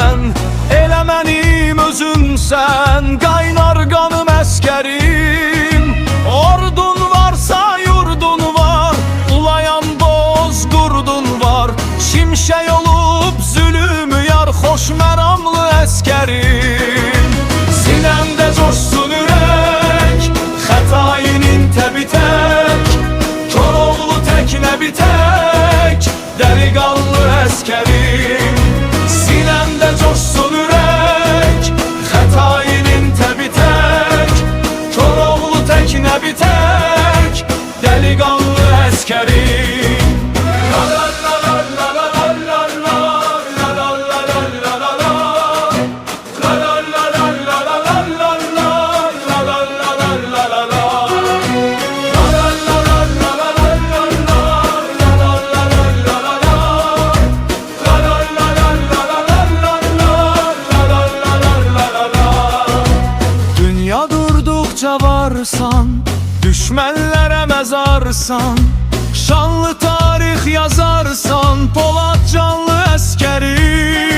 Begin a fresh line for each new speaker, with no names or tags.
sən, elə mənim özümsən, qaynar qanım əskərim. Ordun varsa yurdun var, ulayan boz qurdun var, şimşək olub zülümü yar, xoş məramlı əskərim. Sinəmdə coşsun ürək, xətayinin təbi tək, Koroğlu tək nəbi tək, dəliqanlı əskərim. Sinəmdə coşsun ürək, xətayinin təbi tək, Koroğlu tək nəbi tək, dəliqanlı əskərim. Varsan, düşmənlərə məzarsan, şanlı tarix yazarsan, Polad canlı əskərim.